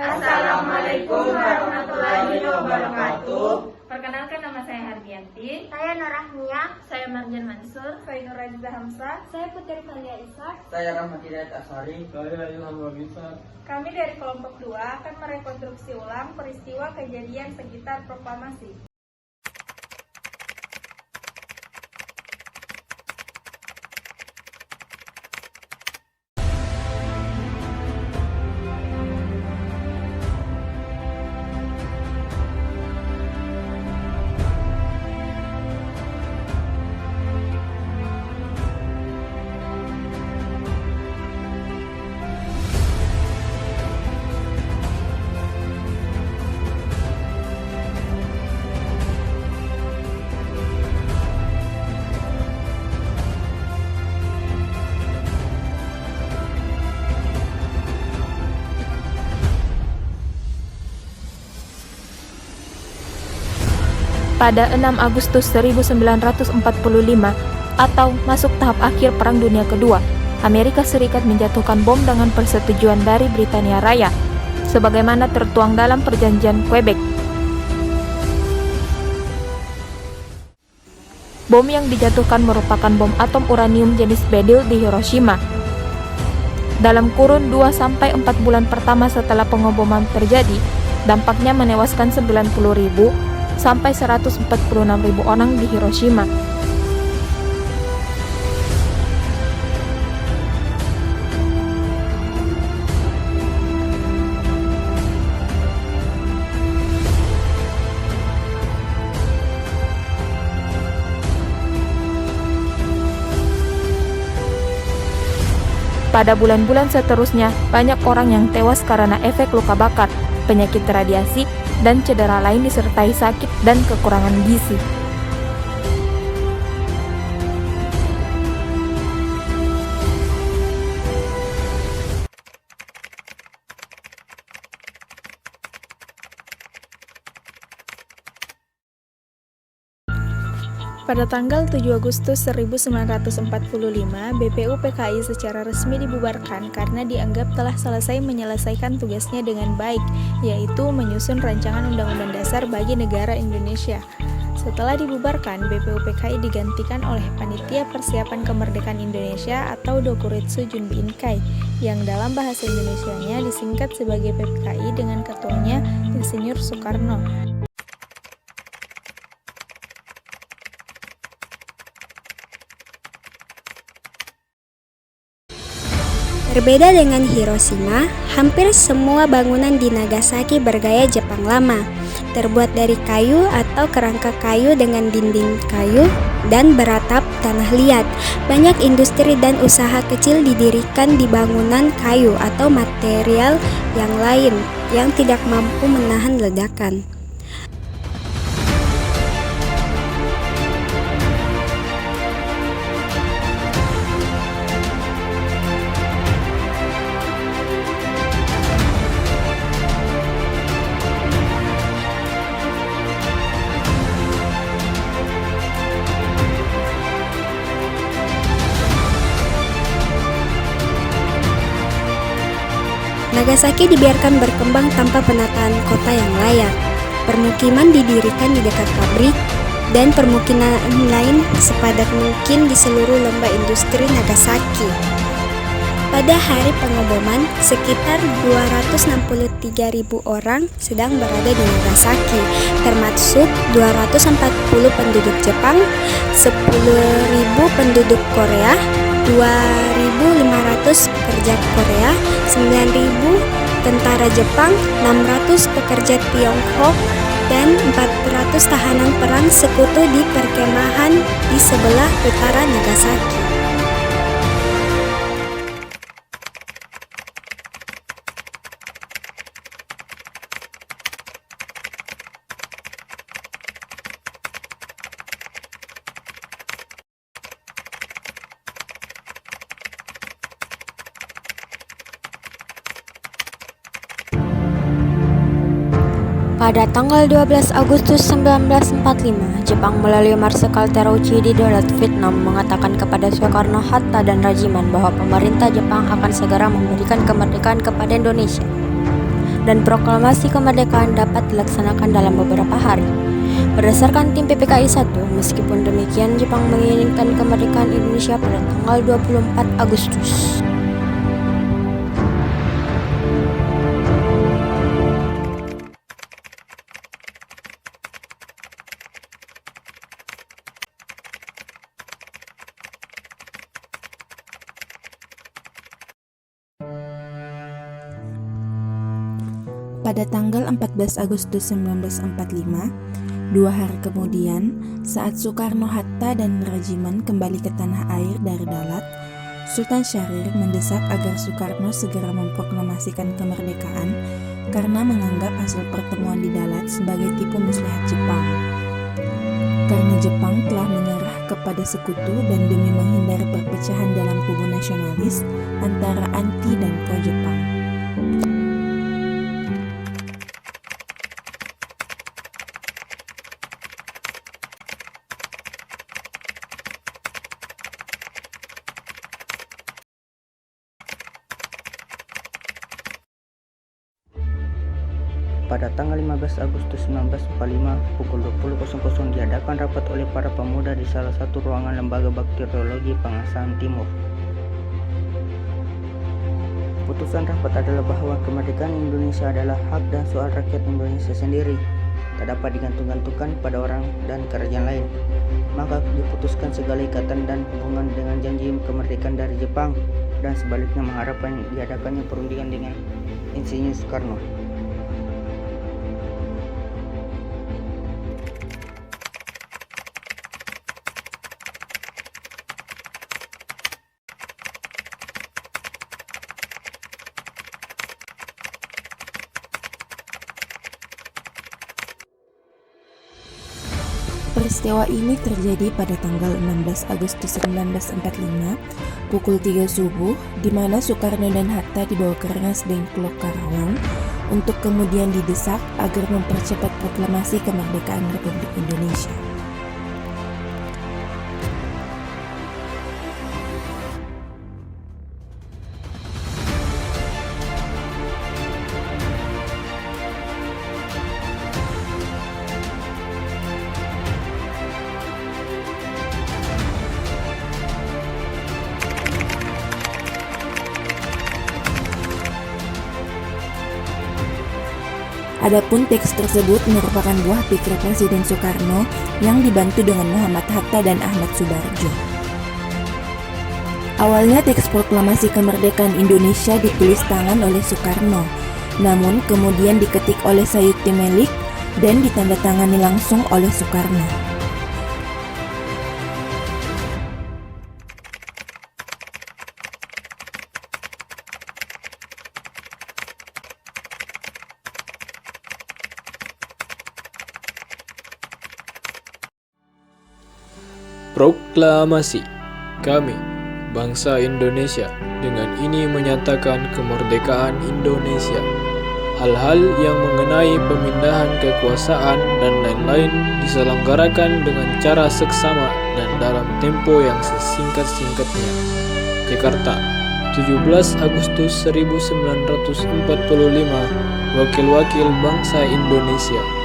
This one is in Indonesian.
Assalamualaikum warahmatullahi wabarakatuh. Perkenalkan, nama saya Hardianti. Saya Norahmia. Saya Marjan Mansur. Saya Nurajiza Hamzah. Saya Putri Malia Ishak. Saya Rahmat Hidayat Asari. Saya Ilham Bisa. Kami dari kelompok 2 akan merekonstruksi ulang peristiwa kejadian sekitar proklamasi. Pada 6 Agustus 1945 atau masuk tahap akhir Perang Dunia Kedua, Amerika Serikat menjatuhkan bom dengan persetujuan dari Britania Raya, sebagaimana tertuang dalam Perjanjian Quebec. Bom yang dijatuhkan merupakan bom atom uranium jenis bedyl di Hiroshima. Dalam kurun 2-4 bulan pertama setelah pengeboman terjadi, dampaknya menewaskan 90.000 sampai 146.000 orang di Hiroshima. Pada bulan-bulan seterusnya, banyak orang yang tewas karena efek luka bakar, penyakit radiasi, dan cedera lain disertai sakit dan kekurangan gizi. Pada tanggal 7 Agustus 1945, BPU PKI secara resmi dibubarkan karena dianggap telah selesai menyelesaikan tugasnya dengan baik, yaitu menyusun rancangan Undang-Undang Dasar bagi negara Indonesia. Setelah dibubarkan, BPU PKI digantikan oleh Panitia Persiapan Kemerdekaan Indonesia atau Dokuritsu Junbi Inkai, yang dalam bahasa Indonesianya disingkat sebagai PPKI dengan ketuanya Insinyur Soekarno. Berbeda dengan Hiroshima, hampir semua bangunan di Nagasaki bergaya Jepang lama, terbuat dari kayu atau kerangka kayu dengan dinding kayu dan beratap tanah liat. Banyak industri dan usaha kecil didirikan di bangunan kayu atau material yang lain yang tidak mampu menahan ledakan. Nagasaki dibiarkan berkembang tanpa penataan kota yang layak. Permukiman didirikan di dekat pabrik, dan permukiman lain sepadat mungkin di seluruh lembah industri Nagasaki. Pada hari pengeboman, sekitar 263.000 orang sedang berada di Nagasaki, termasuk 240 penduduk Jepang, 10.000 penduduk Korea, 2.500 pekerja Korea, 9.000 tentara Jepang, 600 pekerja Tiongkok, dan 400 tahanan perang sekutu di perkemahan di sebelah utara Nagasaki. Pada tanggal 12 Agustus 1945, Jepang melalui Marsekal Terauchi di Darat, Vietnam, mengatakan kepada Soekarno, Hatta, dan Rajiman bahwa pemerintah Jepang akan segera memberikan kemerdekaan kepada Indonesia. dan proklamasi kemerdekaan dapat dilaksanakan dalam beberapa hari. Berdasarkan tim PPKI 1, meskipun demikian Jepang menginginkan kemerdekaan Indonesia pada tanggal 24 Agustus. Pada tanggal 14 Agustus 1945, 2 hari kemudian, saat Soekarno-Hatta dan regimen kembali ke tanah air dari Dalat, Sultan Syahrir mendesak agar Soekarno segera memproklamasikan kemerdekaan karena menganggap hasil pertemuan di Dalat sebagai tipu muslihat Jepang. Karena Jepang telah menyerah kepada sekutu dan demi menghindari perpecahan dalam kubu nasionalis antara anti dan pro-Jepang. Pada tanggal 15 Agustus 1945 pukul 20.00 diadakan rapat oleh para pemuda di salah satu ruangan Lembaga Bakteriologi Pengasahan Timur. Putusan rapat adalah bahwa kemerdekaan Indonesia adalah hak dan soal rakyat Indonesia sendiri, tak dapat digantung-gantungkan pada orang dan kerajaan lain. Maka diputuskan segala ikatan dan hubungan dengan janji kemerdekaan dari Jepang dan sebaliknya mengharapkan diadakannya perundingan dengan Insinyur Soekarno. Peristiwa ini terjadi pada tanggal 16 Agustus 1945 pukul 3 subuh, di mana Soekarno dan Hatta dibawa ke Rengas Dengklok Karawang untuk kemudian didesak agar mempercepat proklamasi kemerdekaan Republik Indonesia. Adapun teks tersebut merupakan buah pikir Presiden Soekarno yang dibantu dengan Muhammad Hatta dan Ahmad Subarjo. Awalnya teks proklamasi kemerdekaan Indonesia ditulis tangan oleh Soekarno, namun kemudian diketik oleh Sayuti Melik dan ditandatangani langsung oleh Soekarno. Proklamasi. Kami, bangsa Indonesia, dengan ini menyatakan kemerdekaan Indonesia. Hal-hal yang mengenai pemindahan kekuasaan dan lain-lain diselenggarakan dengan cara seksama dan dalam tempo yang sesingkat-singkatnya. Jakarta, 17 Agustus 1945, Wakil-Wakil Bangsa Indonesia.